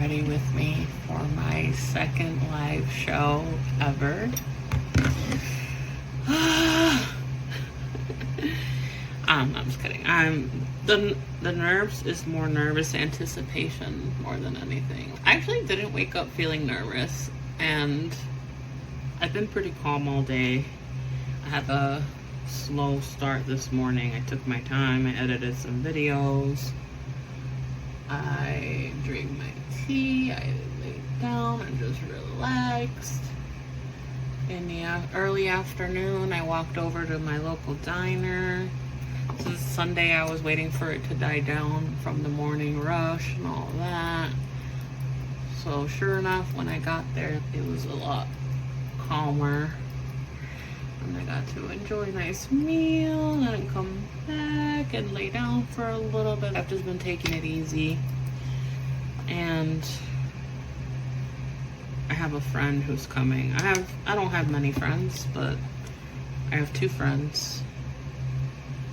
ready with me for my second live show ever. I'm just kidding. The nerves is more nervous anticipation more than anything. I actually didn't wake up feeling nervous, and I've been pretty calm all day. I had a slow start this morning. I took my time. I edited some videos. I drank my tea. I laid down and just relaxed. In the early afternoon, I walked over to my local diner. Since Sunday, I was waiting for it to die down from the morning rush and all that. So sure enough, when I got there, it was a lot calmer. And I got to enjoy a nice meal and come back and lay down for a little bit. I've just been taking it easy. And I have a friend who's coming. I don't have many friends, but I have two friends.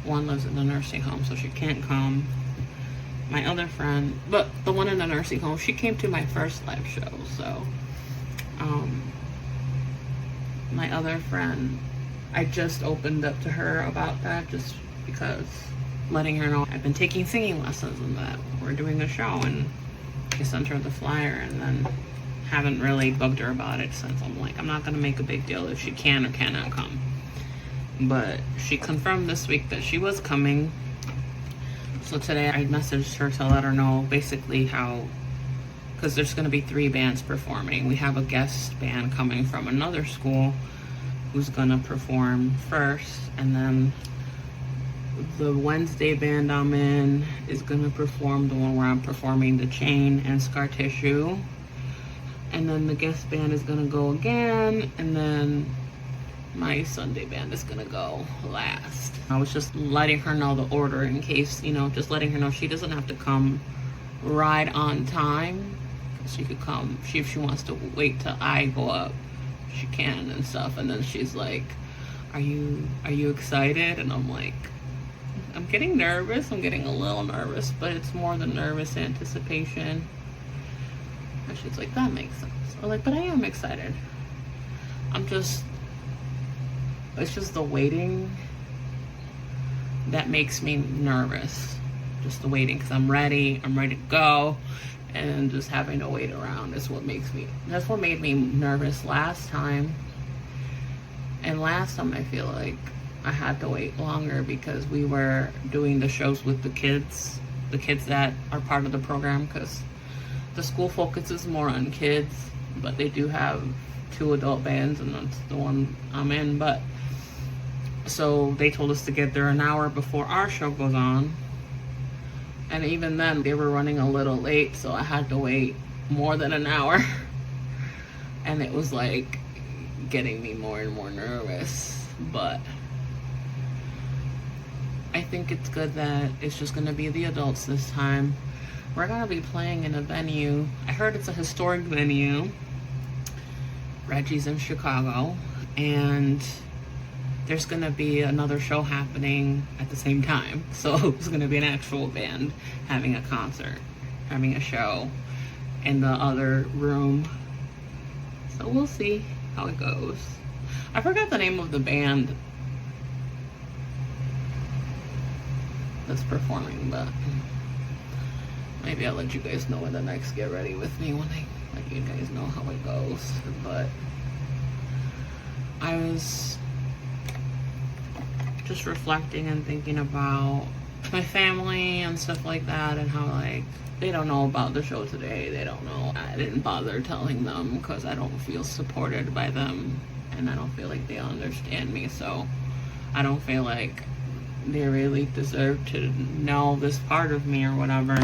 One lives in the nursing home, so she can't come. My other friend, but the one in the nursing home, she came to my first live show, so my other friend, I just opened up to her about that just because, letting her know I've been taking singing lessons and that we're doing a show, and I sent her the flyer, and then haven't really bugged her about it since. I'm like, I'm not gonna make a big deal if she can or cannot come. But she confirmed this week that she was coming. So today I messaged her to let her know basically how, because there's going to be 3 bands performing. We have a guest band coming from another school who's going to perform first. And then the Wednesday band I'm in is going to perform the one where I'm performing the chain and scar tissue. And then the guest band is going to go again. And then my Sunday band is gonna go last. I was just letting her know the order in case, just letting her know she doesn't have to come right on time. She could come, if she wants to wait till I go up, she can and stuff. And then she's like, are you excited? And I'm like, I'm getting nervous. I'm getting a little nervous, but it's more than nervous anticipation. And she's like, that makes sense. I'm like, but I am excited. It's just the waiting that makes me nervous. Just the waiting, because I'm ready to go, and just having to wait around is that's what made me nervous last time. And last time I feel like I had to wait longer because we were doing the shows with the kids that are part of the program, because the school focuses more on kids, but they do have 2 adult bands, and that's the one I'm in. But so they told us to get there an hour before our show goes on. And even then, they were running a little late, so I had to wait more than an hour. And it was like getting me more and more nervous. But I think it's good that it's just going to be the adults this time. We're going to be playing in a venue. I heard it's a historic venue. Reggie's in Chicago. And there's gonna be another show happening at the same time. So it's gonna be an actual band having a concert, having a show in the other room. So we'll see how it goes. I forgot the name of the band that's performing, but maybe I'll let you guys know in the next Get Ready With Me when I let you guys know how it goes. But I was just reflecting and thinking about my family and stuff like that, and how they don't know about the show today. They don't know. I didn't bother telling them because I don't feel supported by them, and I don't feel like they understand me, so I don't feel like they really deserve to know this part of me or whatever.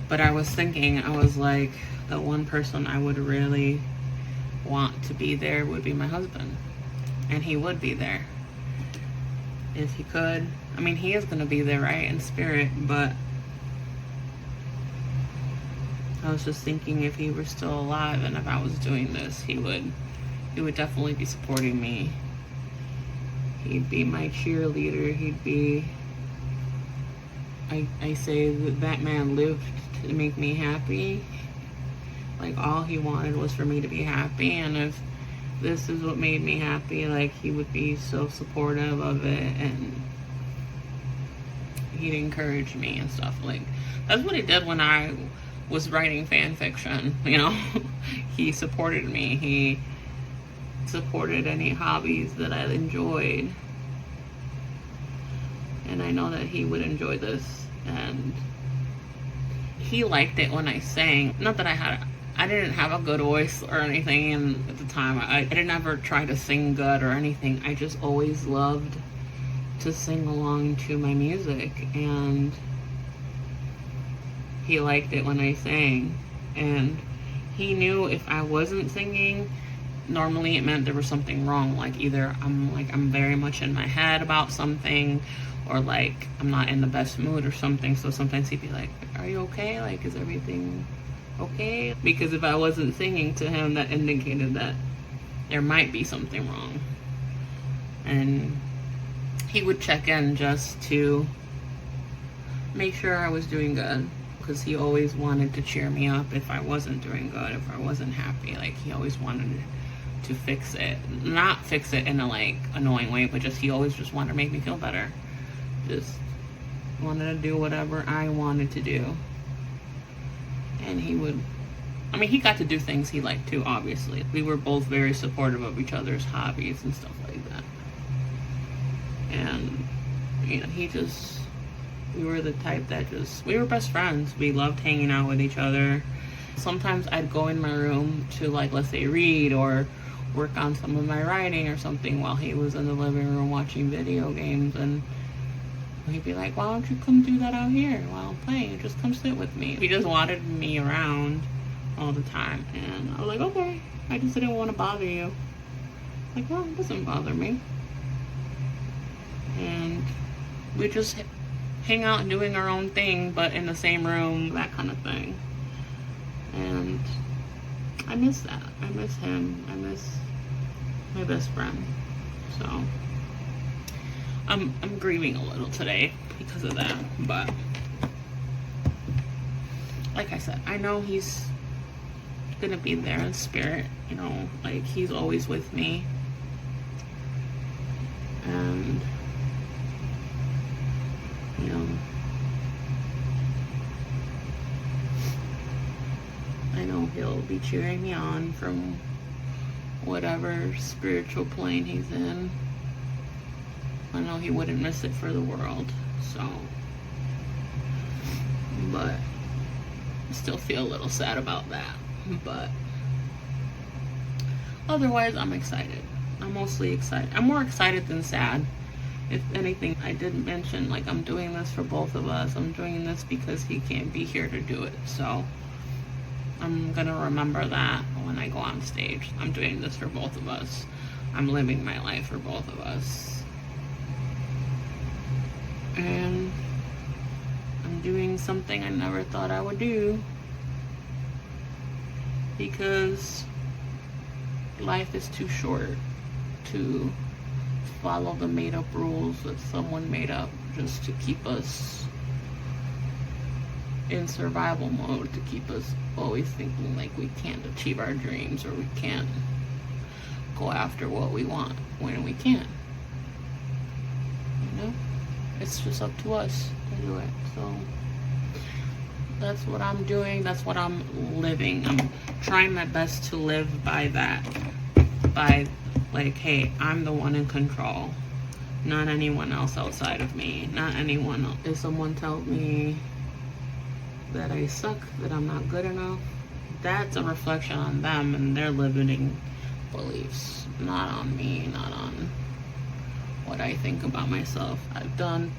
But I was thinking, I was like, the one person I would really want to be there would be my husband. And he would be there if he could. I mean, he is going to be there, right, in spirit, but I was just thinking if he were still alive and if I was doing this, he would definitely be supporting me. He'd be my cheerleader. He'd be I say that that man lived to make me happy. Like, all he wanted was for me to be happy, and if this is what made me happy, like, he would be so supportive of it, and he'd encourage me and stuff. Like, that's what he did when I was writing fan fiction, you know. He supported me. He supported any hobbies that I enjoyed, and I know that he would enjoy this. And he liked it when I sang. Not that I didn't have a good voice or anything, and at the time I didn't ever try to sing good or anything. I just always loved to sing along to my music, and he liked it when I sang. And he knew if I wasn't singing, normally it meant there was something wrong. Like, either I'm very much in my head about something, or like I'm not in the best mood or something. So sometimes he'd be like, "Are you okay? Like, is everything okay?" Because if I wasn't singing to him, that indicated that there might be something wrong. And he would check in just to make sure I was doing good, because he always wanted to cheer me up if I wasn't doing good, if I wasn't happy. Like, he always wanted to fix it. Not fix it in a, like, annoying way, but just, he always just wanted to make me feel better. Just wanted to do whatever I wanted to do. And he would, I mean, he got to do things he liked too, obviously. We were both very supportive of each other's hobbies and stuff like that. And, you know, we were the type that we were best friends. We loved hanging out with each other. Sometimes I'd go in my room to, like, let's say read or work on some of my writing or something, while he was in the living room watching video games, and he'd be like, "Why don't you come do that out here while I'm playing? Just come sit with me." He just wanted me around all the time, and I was like, "Okay, I just didn't want to bother you." Like, "Well, it doesn't bother me." And we just hang out and doing our own thing, but in the same room, that kind of thing. And I miss that. I miss him. I miss my best friend. So I'm grieving a little today because of that. But like I said, I know he's gonna be there in spirit, you know, like, he's always with me. And, you know, I know he'll be cheering me on from whatever spiritual plane he's in. I know he wouldn't miss it for the world. So, but I still feel a little sad about that. But otherwise, I'm excited. I'm mostly excited. I'm more excited than sad. If anything, I did mention, like, I'm doing this for both of us. I'm doing this because he can't be here to do it. So I'm gonna remember that when I go on stage. I'm doing this for both of us. I'm living my life for both of us. And I'm doing something I never thought I would do, because life is too short to follow the made-up rules that someone made up just to keep us in survival mode, to keep us always thinking like we can't achieve our dreams, or we can't go after what we want when we can. You know? It's just up to us to do it. So that's what I'm doing. That's what I'm living. I'm trying my best to live by that. By, like, hey, I'm the one in control. Not anyone else outside of me. Not anyone else. If someone tells me that I suck, that I'm not good enough, that's a reflection on them and their limiting beliefs. Not on me, not on what I think about myself. I've done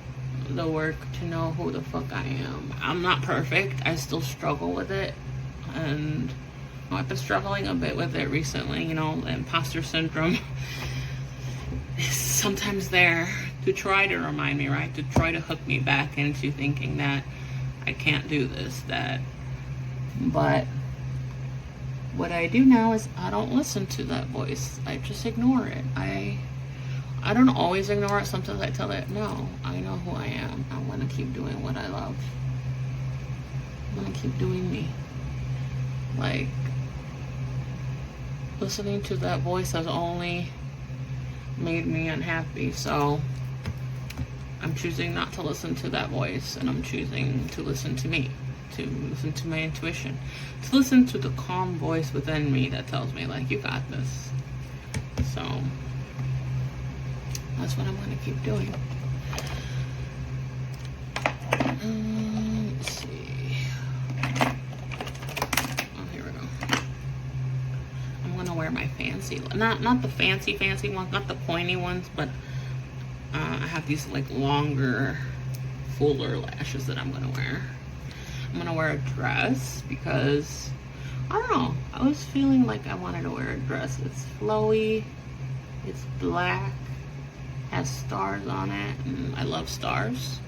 the work to know who the fuck I am. I'm not perfect. I still struggle with it. And I've been struggling a bit with it recently. You know, imposter syndrome is sometimes there to try to remind me, right? To try to hook me back into thinking that I can't do this, but what I do now is I don't listen to that voice. I just ignore it. I I don't always ignore it. Sometimes I tell it, no, I know who I am. I want to keep doing what I love. I want to keep doing me. Like, listening to that voice has only made me unhappy. So I'm choosing not to listen to that voice, and I'm choosing to listen to me, to listen to my intuition, to listen to the calm voice within me that tells me, like, you got this. So that's what I'm going to keep doing. Let's see. Oh, here we go. I'm going to wear my fancy, not the fancy ones, not the pointy ones, but I have these like longer, fuller lashes that I'm going to wear. I'm going to wear a dress because, I don't know, I was feeling like I wanted to wear a dress. It's flowy, it's black, has stars on it, and I love stars.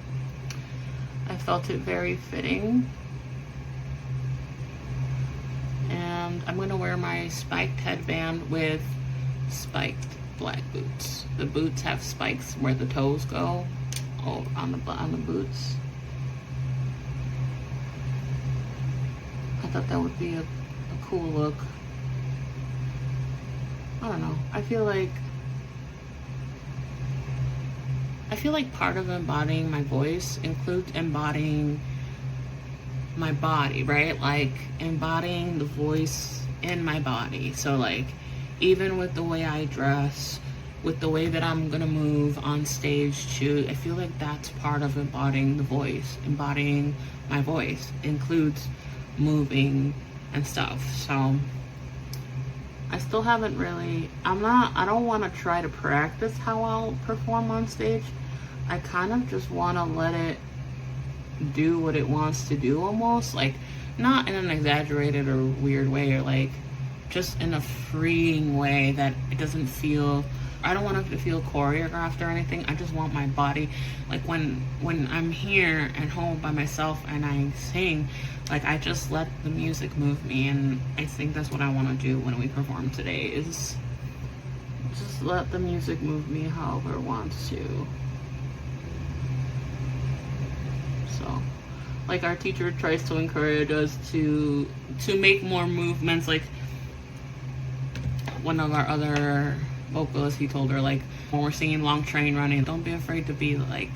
I felt it very fitting. And I'm gonna wear my spiked headband with spiked black boots. The boots have spikes where the toes go, on the boots. I thought that would be a cool look. I don't know. I feel like part of embodying my voice includes embodying my body, right? Like embodying the voice in my body. So like, even with the way I dress, with the way that I'm gonna move on stage too, I feel like that's part of embodying the voice. Embodying my voice includes moving and stuff. So I still haven't really, I don't want to try to practice how I'll perform on stage. I kind of just want to let it do what it wants to do, almost, like not in an exaggerated or weird way, or like just in a freeing way that it doesn't feel, I don't want it to feel choreographed or anything. I just want my body, like when I'm here at home by myself and I sing, like I just let the music move me. And I think that's what I want to do when we perform today, is just let the music move me however it wants to. So, like, our teacher tries to encourage us to make more movements. Like, one of our other vocalists, he told her, like, when we're singing Long Train Running, don't be afraid to be like,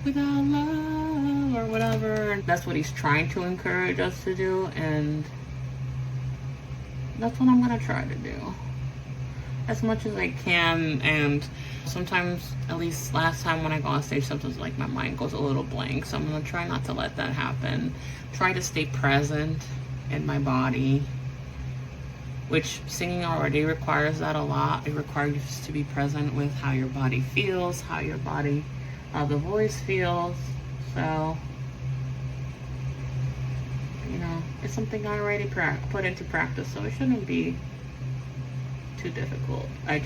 without love or whatever. And that's what he's trying to encourage us to do, and that's what I'm gonna try to do as much as I can. And sometimes, at least last time when I go on stage, sometimes like my mind goes a little blank, so I'm gonna try not to let that happen. Try to stay present in my body, which singing already requires that a lot. It requires you to be present with how your body feels, how the voice feels. So, you know, it's something I already put into practice, so it shouldn't be too difficult. I'm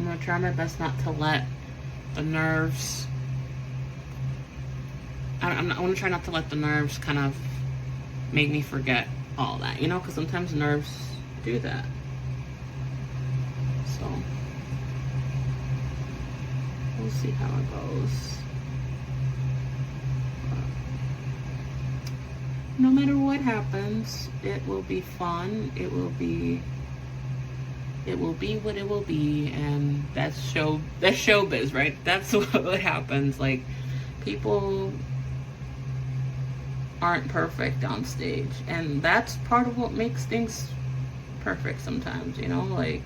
gonna try my best not to let the nerves, I want to try not to let the nerves kind of make me forget all that, you know, because sometimes nerves do that. So we'll see how it goes. No matter what happens, it will be fun. It will be what it will be, and that's showbiz, right? That's what happens. Like, people aren't perfect on stage, and that's part of what makes things perfect sometimes, you know? Like,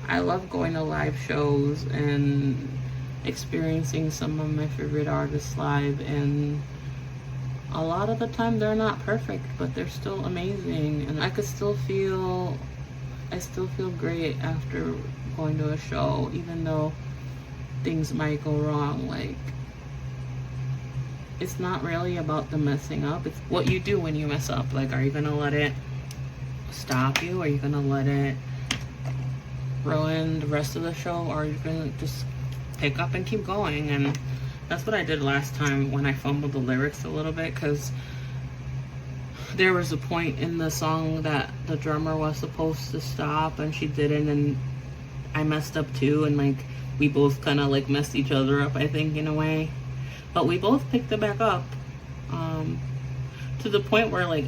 I love going to live shows and experiencing some of my favorite artists live, and a lot of the time they're not perfect, but they're still amazing, and I still feel great after going to a show, even though things might go wrong. Like, it's not really about the messing up, it's what you do when you mess up. Like, are you gonna let it stop you? Are you gonna let it ruin the rest of the show? Or are you gonna just pick up and keep going? And that's what I did last time when I fumbled the lyrics a little bit, because there was a point in the song that the drummer was supposed to stop and she didn't, and I messed up too, and like we both kind of like messed each other up, I think, in a way. But we both picked it back up. To the point where like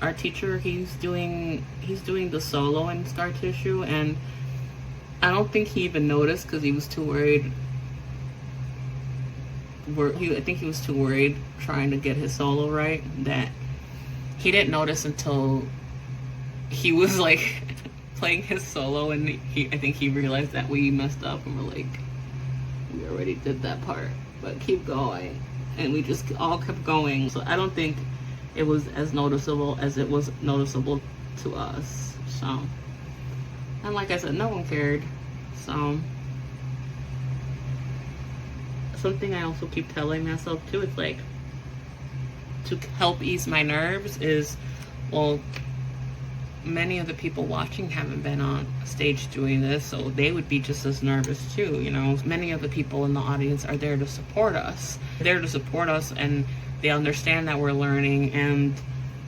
our teacher, he's doing the solo in scar tissue, and I don't think he even noticed because he was too worried. I think he was too worried trying to get his solo right, that he didn't notice until he was like playing his solo, and I think he realized that we messed up, and we're like, we already did that part, but keep going. And we just all kept going. So I don't think it was as noticeable as it was noticeable to us. So, and like I said, no one cared. So something I also keep telling myself too, it's like, to help ease my nerves is, well, many of the people watching haven't been on stage doing this, so they would be just as nervous too, you know. Many of the people in the audience are there to support us. They're there to support us, and they understand that we're learning, and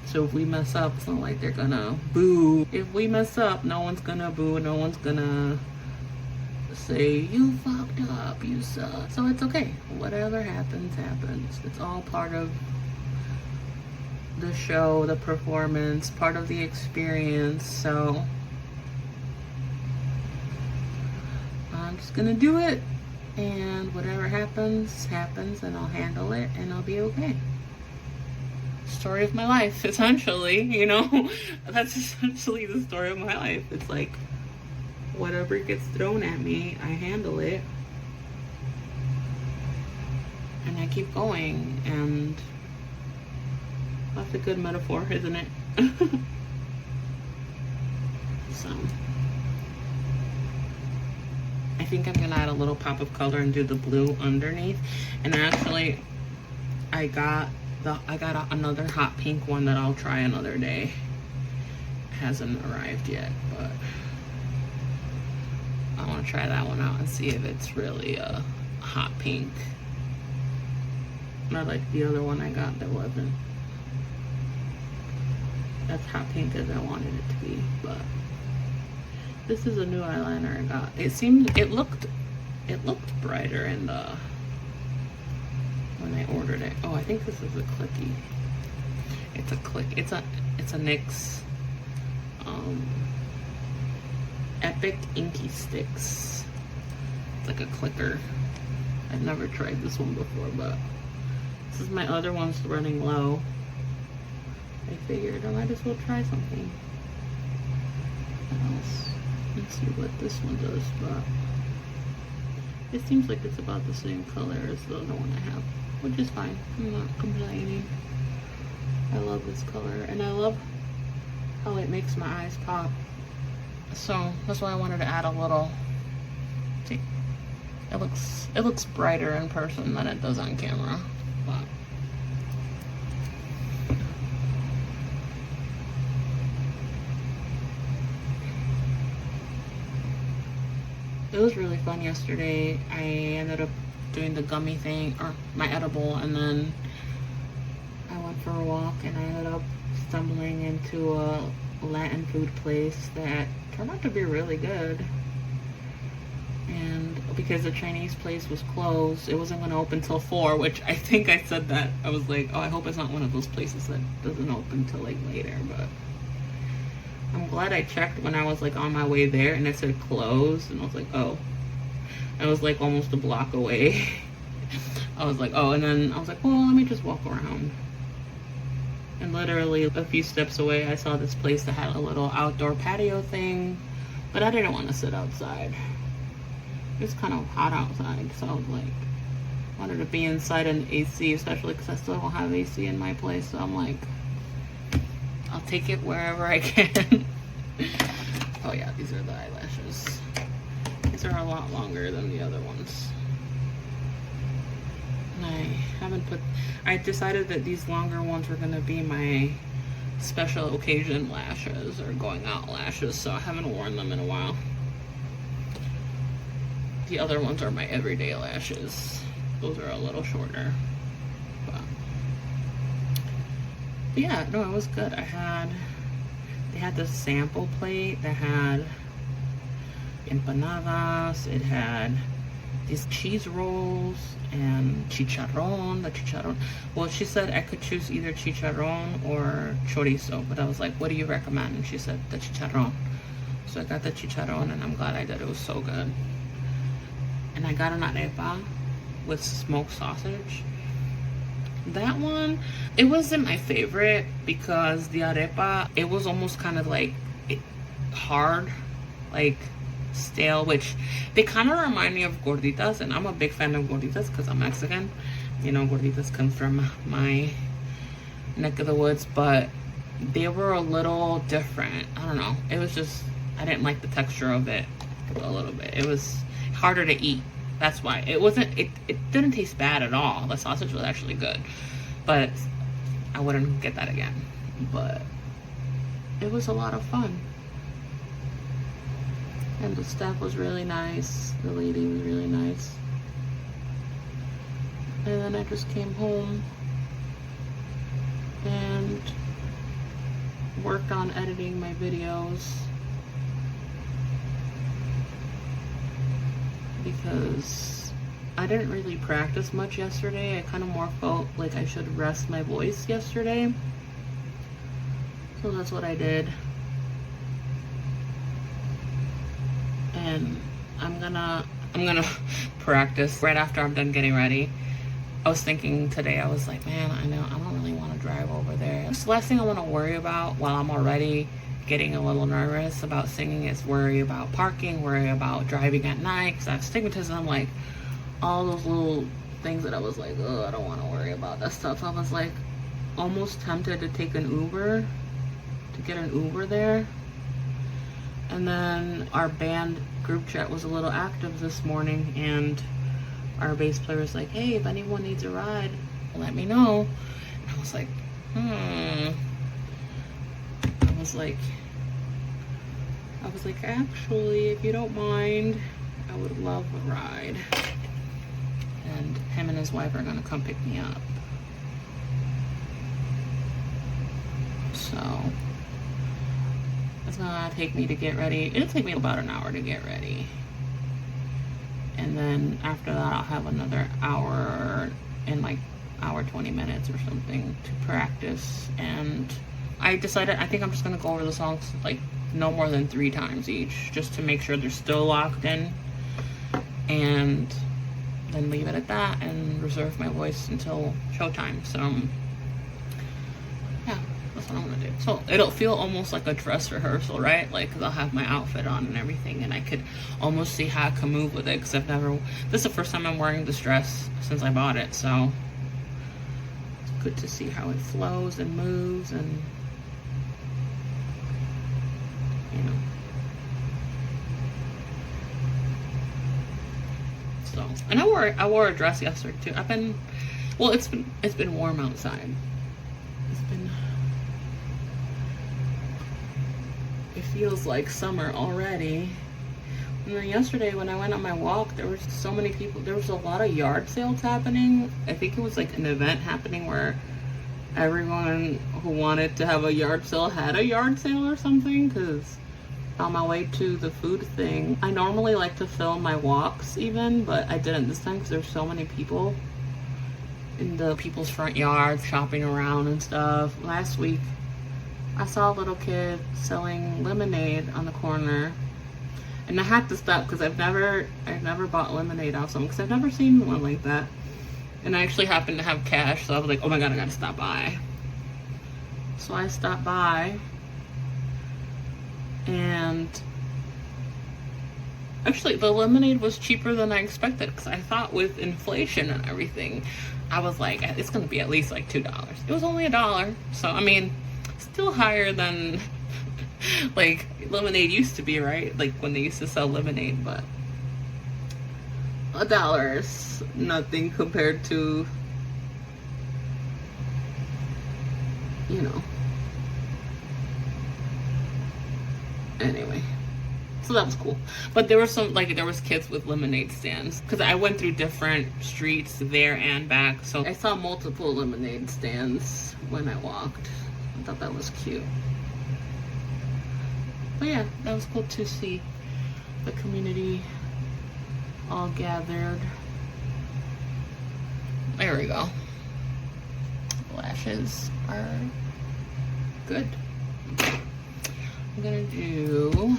so if we mess up, it's not like they're gonna boo. If we mess up, no one's gonna boo, no one's gonna say, you fucked up, you suck. So it's okay. Whatever happens, happens. It's all part of the show, the performance, part of the experience. So I'm just gonna do it, and whatever happens, happens, and I'll handle it, and I'll be okay. Story of my life, essentially, you know. That's essentially the story of my life. It's like, whatever gets thrown at me, I handle it, and I keep going. And that's a good metaphor, isn't it? So I think I'm gonna add a little pop of color and do the blue underneath. And actually, I got another hot pink one that I'll try another day. It hasn't arrived yet, but I want to try that one out and see if it's really a hot pink. Not like the other one I got that wasn't as hot pink as I wanted it to be. But this is a new eyeliner I got. It looked brighter in the when I ordered it. Oh, I think this is a clicky. It's a click. It's a NYX Epic Inky Sticks. It's like a clicker. I've never tried this one before, but this is my other one's running low. I figured I might as well try something else. Let's see what this one does, but it seems like it's about the same color as the other one I have, which is fine. I'm not complaining. I love this color, and I love how it makes my eyes pop. So that's why I wanted to add a little. See, it looks brighter in person than it does on camera. But it was really fun yesterday. I ended up doing the gummy thing, or my edible, and then I went for a walk, and I ended up stumbling into a Latin food place that turned out to be really good. And because the Chinese place was closed, it wasn't going to open till 4, which I think I said that. I was like, oh, I hope it's not one of those places that doesn't open till like later. But I'm glad I checked when I was like on my way there, and it said closed, and I was like, oh. I was like almost a block away. I was like, oh, and then I was like, well, let me just walk around. And literally a few steps away, I saw this place that had a little outdoor patio thing, but I didn't want to sit outside. It's kind of hot outside, so I was like, wanted to be inside an AC, especially because I still don't have AC in my place. So I'm like, I'll take it wherever I can. Oh yeah, these are the eyelashes. These are a lot longer than the other ones. And I decided that these longer ones were gonna be my special occasion lashes, or going out lashes, so I haven't worn them in a while. The other ones are my everyday lashes. Those are a little shorter. But yeah, no, it was good. They had this sample plate that had empanadas. It had these cheese rolls and chicharron. The chicharron. Well, she said I could choose either chicharron or chorizo, but I was like, what do you recommend? And she said the chicharron. So I got the chicharron, and I'm glad I did. It was so good. And I got an arepa with smoked sausage. That one, it wasn't my favorite because the arepa, it was almost kind of like hard, like stale, which they kind of remind me of gorditas, and I'm a big fan of gorditas because I'm Mexican. You know, gorditas come from my neck of the woods, but they were a little different. I don't know. It was just, I didn't like the texture of it a little bit. It was harder to eat. That's why. It didn't taste bad at all. The sausage was actually good, but I wouldn't get that again. But it was a lot of fun. And the staff was really nice. The lady was really nice. And then I just came home and worked on editing my videos, because I didn't really practice much yesterday. I kind of more felt like I should rest my voice yesterday. So that's what I did. And I'm gonna practice right after I'm done getting ready. I was thinking today, I was like, man, I don't really want to drive over there. It's the last thing I want to worry about while I'm already getting a little nervous about singing is worry about parking, worry about driving at night, because I have astigmatism, like all those little things that I was like, oh, I don't want to worry about that stuff. I was like almost tempted to take an Uber, to get an Uber there. And then our band group chat was a little active this morning, and our bass player was like, hey, if anyone needs a ride, let me know. And I was like, I was like, actually, if you don't mind, I would love a ride. And him and his wife are gonna come pick me up. So it's gonna take me to get ready. It'll take me about an hour to get ready. And then after that, I'll have another hour and like hour 20 minutes or something to practice. And I decided, I think I'm just gonna go over the songs like no more than 3 times each, just to make sure they're still locked in, and then leave it at that and reserve my voice until showtime. So yeah, that's what I'm gonna do. So it'll feel almost like a dress rehearsal, right? Like, cause I'll have my outfit on and everything, and I could almost see how I can move with it, because this is the first time I'm wearing this dress since I bought it, so it's good to see how it flows and moves, and you know. So, and I wore a dress yesterday too. It's been warm outside. It feels like summer already. And then yesterday when I went on my walk, there was so many people. There was a lot of yard sales happening. I think it was like an event happening where everyone who wanted to have a yard sale had a yard sale or something, because on my way to the food thing, I normally like to film my walks even, but I didn't this time because there's so many people in the people's front yard shopping around and stuff. Last week I saw a little kid selling lemonade on the corner, and I had to stop because I've never bought lemonade off someone, because I've never seen one like that. And I actually happened to have cash, so I was like, oh my god, I gotta stop by. So I stopped by, and actually the lemonade was cheaper than I expected, because I thought with inflation and everything, I was like, it's gonna be at least like $2. It was only $1, so I mean, still higher than like lemonade used to be, right? Like when they used to sell lemonade, but $1 is nothing compared to, you know. Anyway, so that was cool. But there were there was kids with lemonade stands, because I went through different streets there and back, so I saw multiple lemonade stands when I walked. I thought that was cute. But yeah, that was cool to see. the community all gathered. There we go. Lashes are good. I'm gonna do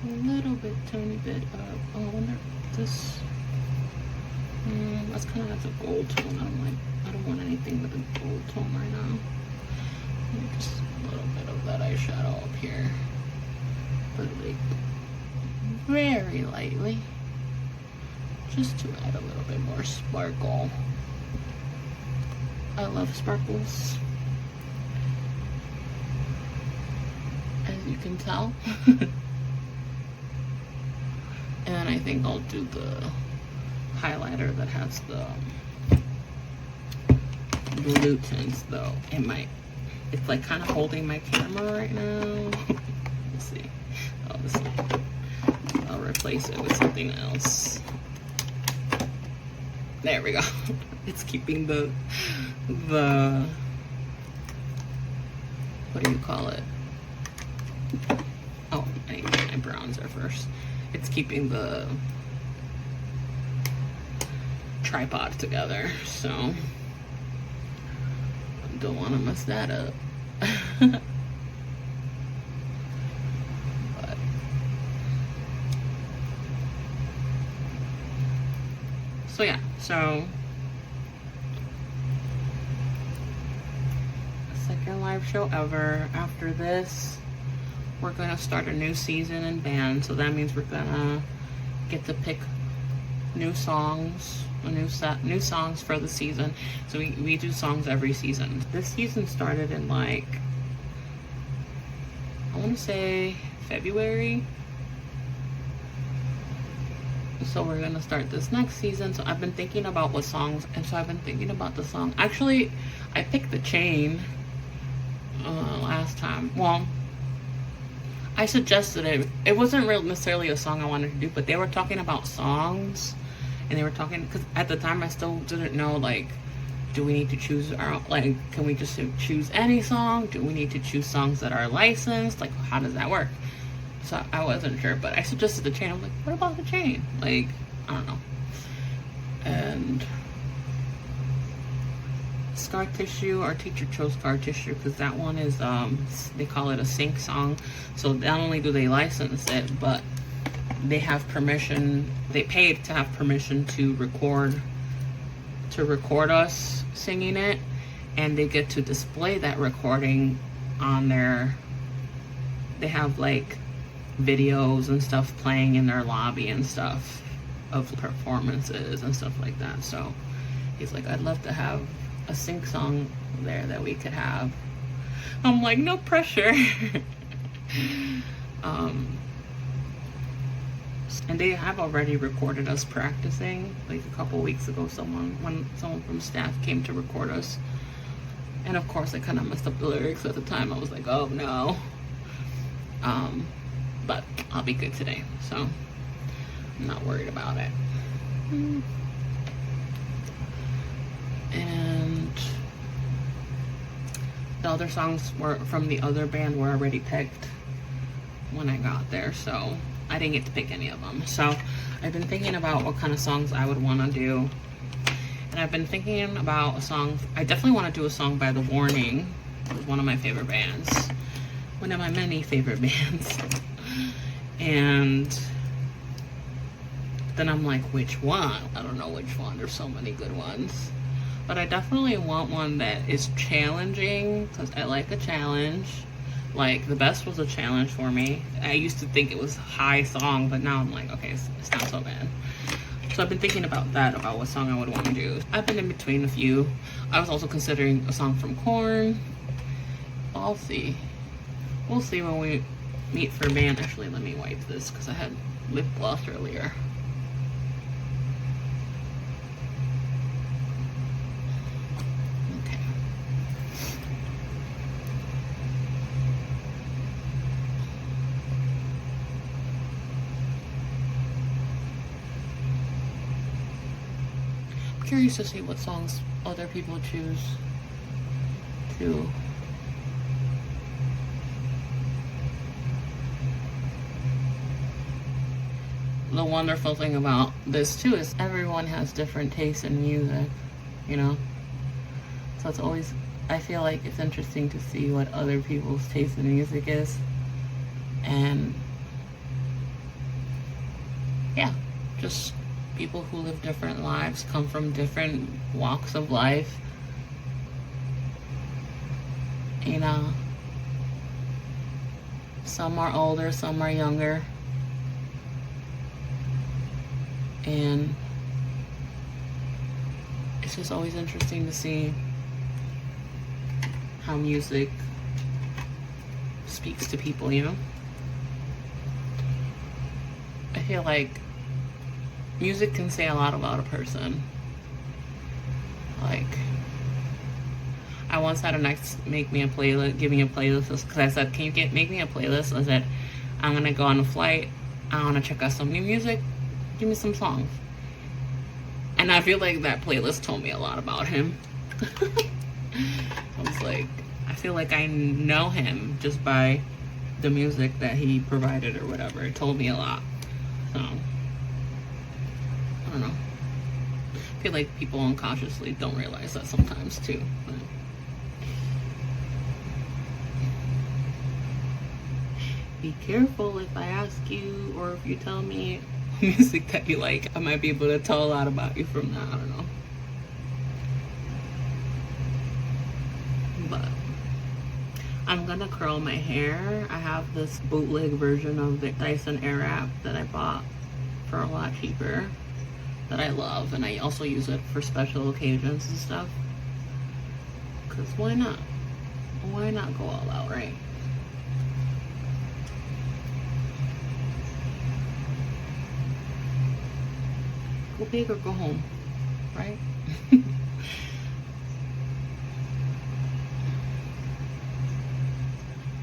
a little bit, tiny bit of, oh, I wonder if this, that's kind of has a gold tone. I don't want anything with a gold tone right now. Just a little bit of that eyeshadow up here, but like very lightly, just to add a little bit more sparkle. I love sparkles, as you can tell. And I think I'll do the highlighter that has the blue tints, though. It's like kind of holding my camera right now. Let's see. Oh, this one. I'll replace it with something else. There we go. It's keeping the what do you call it? Oh, I need my bronzer first. It's keeping the tripod together, so don't want to mess that up. But so yeah, so second live show ever. After this, we're gonna start a new season in band, so that means we're gonna get to pick new songs, new songs for the season. So we do songs every season. This season started in like, I want to say February. So we're gonna start this next season. So I've been thinking about what songs, and so I've been thinking about the song. Actually, I picked The Chain last time. Well, I suggested it. It wasn't really necessarily a song I wanted to do, but they were talking about songs, and they were talking, because at the time I still didn't know, like, do we need to choose our, like, can we just choose any song? Do we need to choose songs that are licensed? Like, how does that work? So I wasn't sure, but I suggested The Chain. I was like, what about The Chain? Like, I don't know. And Scar Tissue, our teacher chose Scar Tissue because that one is, they call it a sync song. So not only do they license it, but they have permission, they paid to have permission to record us singing it, and they get to display that recording on their, they have like videos and stuff playing in their lobby and stuff of performances and stuff like that. So he's like, I'd love to have a sync song there that we could have. I'm like, no pressure. And they have already recorded us practicing. Like a couple weeks ago, someone from staff came to record us, and of course I kind of messed up the lyrics at the time. I was like, oh no. But I'll be good today, so I'm not worried about it. And the other songs were from the other band were already picked when I got there, so I didn't get to pick any of them. So I've been thinking about what kind of songs I would want to do, and I've been thinking about a song. I definitely want to do a song by The Warning. It's one of my favorite bands, one of my many favorite bands. And then I'm like, which one? I don't know which one. There's so many good ones. But I definitely want one that is challenging, because I like a challenge. Like, The Best was a challenge for me. I used to think it was a high song, but now I'm like, okay, it's not so bad. So I've been thinking about that, about what song I would want to do. I've been in between a few. I was also considering a song from Korn. I'll see. We'll see when we meet for band. Actually, let me wipe this, because I had lip gloss earlier. curious to see what songs other people choose to. The wonderful thing about this too is everyone has different tastes in music, you know? So it's always, I feel like it's interesting to see what other people's taste in music is. And yeah, just people who live different lives, come from different walks of life. You know, some are older, some are younger. And it's just always interesting to see how music speaks to people, you know? I feel like music can say a lot about a person. Like, I once had an ex make me a playlist, give me a playlist, because I said, can you make me a playlist? I said, I'm gonna go on a flight, I wanna check out some new music, give me some songs. And I feel like that playlist told me a lot about him. I was like, I feel like I know him just by the music that he provided or whatever. It told me a lot. So, I don't know. I feel like people unconsciously don't realize that sometimes too. But be careful if I ask you or if you tell me music that you like. I might be able to tell a lot about you from that. I don't know. But I'm gonna curl my hair. I have this bootleg version of the Dyson Airwrap that I bought for a lot cheaper that I love, and I also use it for special occasions and stuff. Cause why not? Why not go all out, right? Go big or go home, right?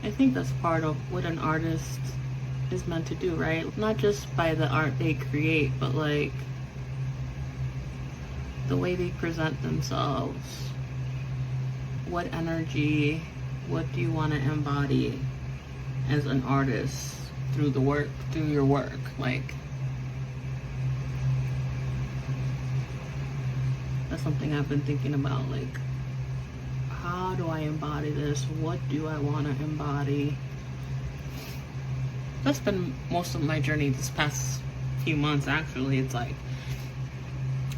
I think that's part of what an artist is meant to do, right? Not just by the art they create, but like the way they present themselves. What energy, what do you want to embody as an artist through the work, through your work? Like, that's something I've been thinking about. Like, how do I embody this? What do I want to embody? That's been most of my journey this past few months, actually. It's like,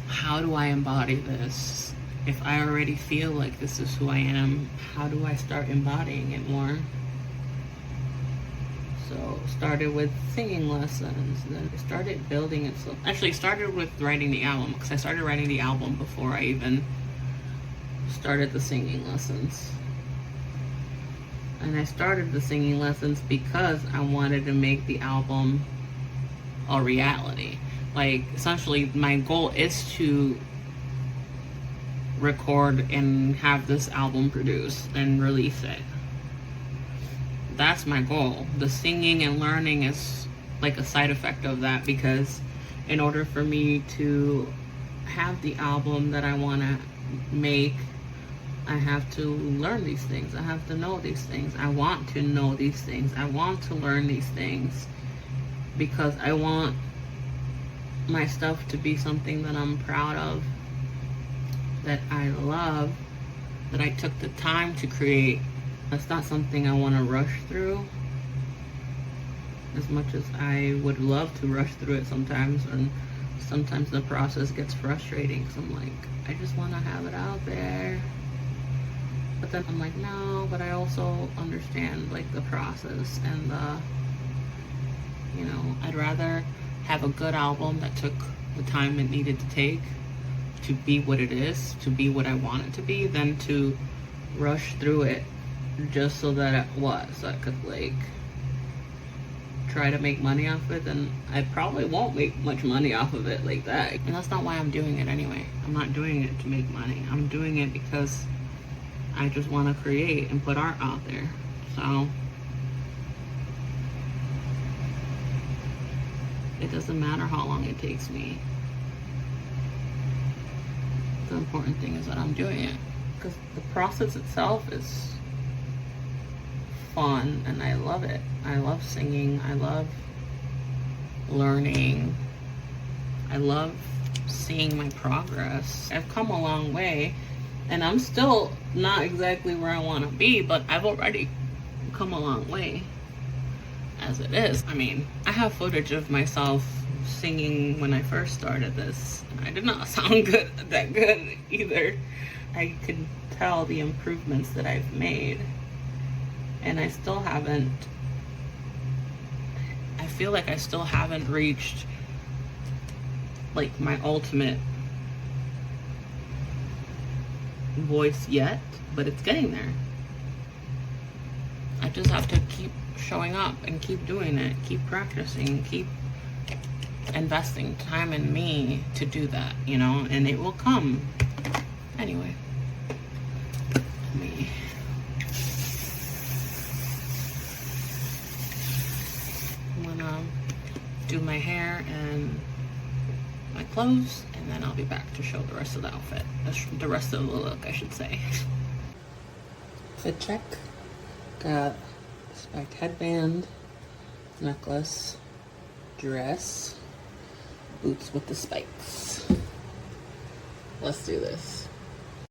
how do I embody this? If I already feel like this is who I am, how do I start embodying it more? So started with singing lessons, then I started building it. So actually started with writing the album, because I started writing the album before I even started the singing lessons. And I started the singing lessons because I wanted to make the album a reality. Like, essentially my goal is to record and have this album produced and release it. That's my goal. The singing and learning is like a side effect of that, because in order for me to have the album that I want to make, I have to learn these things. I have to know these things. I want to know these things. I want to learn these things, because I want my stuff to be something that I'm proud of, that I love, that I took the time to create. That's not something I want to rush through, as much as I would love to rush through it sometimes. And sometimes the process gets frustrating, because I'm like, I just want to have it out there. But then I'm like, no, but I also understand like the process and the, you know, I'd rather have a good album that took the time it needed to take to be what it is, to be what I want it to be, than to rush through it just so that it was. I could like try to make money off it, then I probably won't make much money off of it like that. And that's not why I'm doing it anyway. I'm not doing it to make money. I'm doing it because I just want to create and put art out there. So it doesn't matter how long it takes me. the important thing is that I'm doing it, because the process itself is fun and I love it. I love singing. I love learning. I love seeing my progress. I've come a long way, and I'm still not exactly where I want to be, but I've already come a long way as it is. I mean, I have footage of myself singing when I first started this. I did not sound that good either. I could tell the improvements that I've made, and I still haven't, I feel like I still haven't reached like my ultimate voice yet, but it's getting there. I just have to keep showing up and keep doing it, keep practicing, keep investing time in me to do that, you know, and it will come. Anyway, I'm gonna do my hair and my clothes, and then I'll be back to show the rest of the outfit, the rest of the look, I should say. Fit check. Got spiked headband, necklace, dress, boots with the spikes. Let's do this.